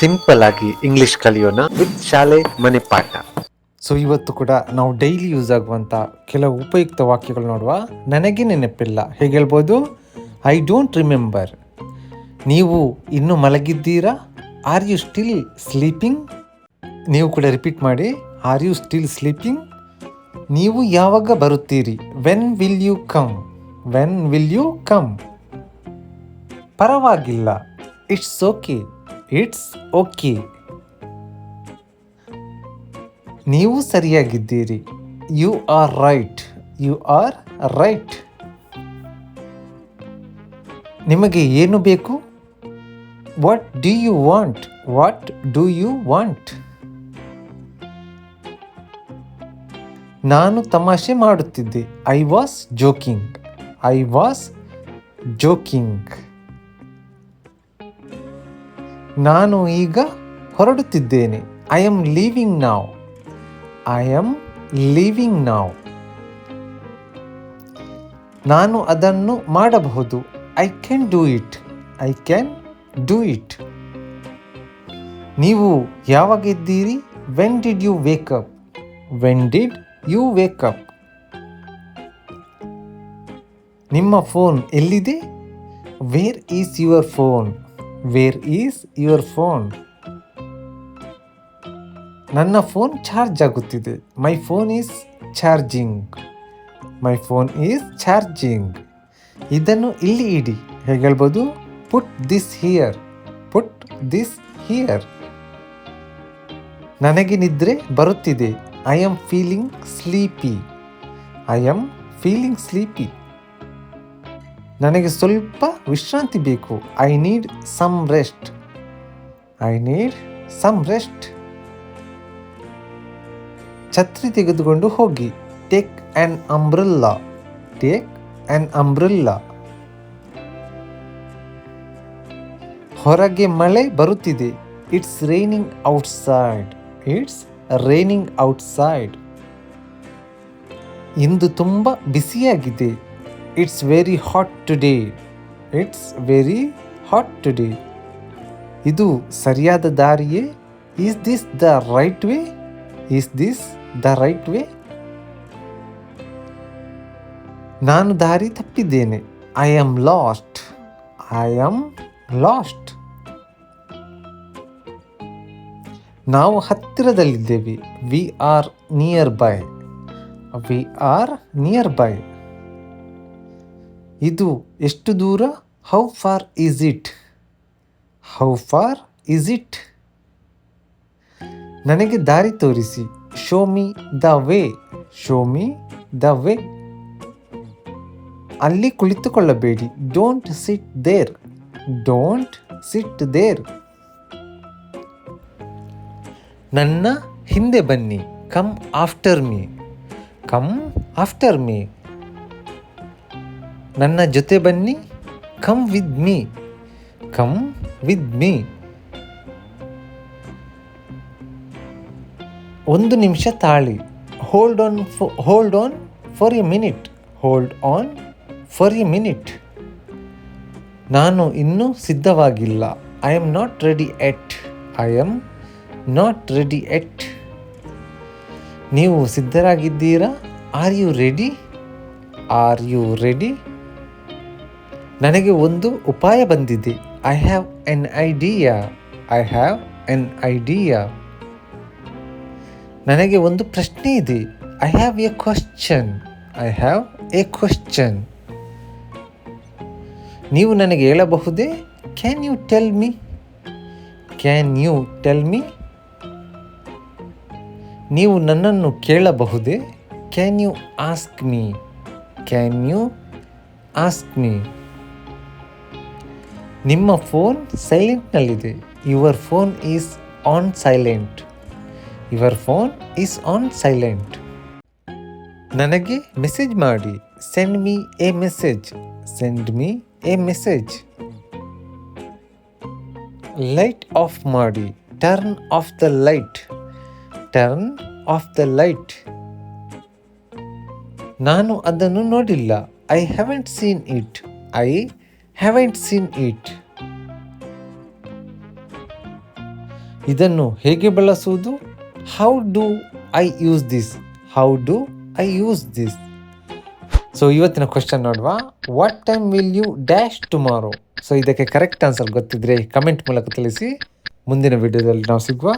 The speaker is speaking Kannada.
ಸಿಂಪಲ್ ಆಗಿ ಇಂಗ್ಲಿಷ್ ಕಲಿಯೋಣ ವಿತ್ ಶಾಲೆ ಮನೆ ಪಾಠ. ಸೊ ಇವತ್ತು ಕೂಡ ನಾವು ಡೈಲಿ ಯೂಸ್ ಆಗುವಂಥ ಕೆಲವು ಉಪಯುಕ್ತ ವಾಕ್ಯಗಳು ನೋಡುವ. ನನಗೆ ನೆನಪಿಲ್ಲ ಹೇಗೆ ಹೇಳ್ಬೋದು? I don't remember. ನೀವು ಇನ್ನೂ ಮಲಗಿದ್ದೀರಾ? Are you still sleeping? ನೀವು ಕೂಡ ರಿಪೀಟ್ ಮಾಡಿ, ಆರ್ ಯು ಸ್ಟಿಲ್ ಸ್ಲೀಪಿಂಗ್? ನೀವು ಯಾವಾಗ ಬರುತ್ತೀರಿ? When will you come? When will you come? ಪರವಾಗಿಲ್ಲ, ಇಟ್ಸ್ ಓಕೆ, ಇಟ್ಸ್ ಓಕೆ. ನೀವು ಸರಿಯಾಗಿದ್ದೀರಿ, you are right, you are right. ನಿಮಗೆ ಏನು ಬೇಕು? What do you want? What do you want? ನಾನು ತಮಾಷೆ ಮಾಡುತ್ತಿದ್ದೆ, I was joking, I was joking. ನಾನು ಈಗ ಹೊರಡುತ್ತಿದ್ದೇನೆ, I am leaving now, I am leaving now. ನಾನು ಅದನ್ನು ಮಾಡಬಹುದು, I can do it, I can do it. ನೀವು ಯಾವಾಗ ಇದ್ದೀರಿ? When did you wake up? When did you wake up? ನಿಮ್ಮ ಫೋನ್ ಎಲ್ಲಿದೆ? Where is your phone? Where is your phone? ನನ್ನ ಫೋನ್ ಚಾರ್ಜ್ ಆಗುತ್ತಿದೆ, my phone is charging, my phone is charging. ಇದನ್ನು ಇಲ್ಲಿ ಇಡಿ ಹೇಗೆ ಹೇಳ್ಬೋದು? Put this here, put this here. ನನಗೆ ನಿದ್ರೆ ಬರುತ್ತಿದೆ, I am feeling sleepy, I am feeling sleepy. ನನಗೆ ಸ್ವಲ್ಪ ವಿಶ್ರಾಂತಿ ಬೇಕು, I need some rest, I need some rest. ಛತ್ರಿ ತೆಗೆದುಕೊಂಡು ಹೋಗಿ, take an umbrella, take an umbrella. ಹೊರಗೆ ಮಳೆ ಬರುತ್ತಿದೆ, it's raining outside, it's raining outside. ಇಂದು ತುಂಬ ಬಿಸಿಯಾಗಿದೆ, it's very hot today, it's very hot today. ಇದು ಸರಿಯಾದ ದಾರಿಯೇ? Is this the right way? Is this the right way? ನಾನು ದಾರಿ ತಪ್ಪಿದ್ದೇನೆ, I am lost, I am lost. ನಾವು ಹತ್ತಿರದಲ್ಲಿದ್ದೇವೆ, we are nearby, we are nearby. ಇದು ಎಷ್ಟು ದೂರ? How far is it? How far is it? ನನಗೆ ದಾರಿ ತೋರಿಸಿ, show me the way, show me the way. ಅಲ್ಲಿ ಕುಳಿತುಕೊಳ್ಳಬೇಡಿ, don't sit there, don't sit there. ನನ್ನ ಹಿಂದೆ ಬನ್ನಿ, come after me, come after me. ನನ್ನ ಜೊತೆ ಬನ್ನಿ, come with me, come with me. ಒಂದು ನಿಮಿಷ ತಾಳಿ, hold on, hold on for a minute, hold on for a minute. ನಾನು ಇನ್ನೂ ಸಿದ್ಧವಾಗಿಲ್ಲ, I am not ready yet, I am not ready yet. ನೀವು ಸಿದ್ಧರಾಗಿದ್ದೀರಾ? Are you ready? R you ready? ನನಗೆ ಒಂದು ಉಪಾಯ ಬಂದಿದೆ, I have an idea, I have an idea. ನನಗೆ ಒಂದು ಪ್ರಶ್ನೆ ಇದೆ, I have a question, I have a question. ನೀವು ನನಗೆ ಹೇಳಬಹುದೇ? Can you tell me, can you tell me. ನೀವು ನನ್ನನ್ನು ಕೇಳಬಹುದೇ? Can you ask me, can you ask me. ನಿಮ್ಮ ಫೋನ್ ಸೈಲೆಂಟ್ನಲ್ಲಿದೆ, your phone is on silent, your phone is on silent. ನನಗೆ ಮೆಸೇಜ್ ಮಾಡಿ, send me a message, send me a message. Light off ಮಾಡಿ, turn off the light, turn off the light. ನಾನು ಅದನ್ನು ನೋಡಿಲ್ಲ, I haven't seen it, I haven't seen it. ಇದನ್ನು ಹೇಗೆ ಬಳಸುವುದು? How do I use this? How do I use this? So ಇವತ್ತಿನ ಕ್ವೆಶ್ಚನ್ ನೋಡುವ. What time will you dash tomorrow? So ಇದಕ್ಕೆ ಕರೆಕ್ಟ್ ಆನ್ಸರ್ ಗೊತ್ತಿದ್ರೆ ಕಮೆಂಟ್ ಮೂಲಕ ತಿಳಿಸಿ. ಮುಂದಿನ ವಿಡಿಯೋದಲ್ಲಿ ನಾವು ಸಿಗುವ.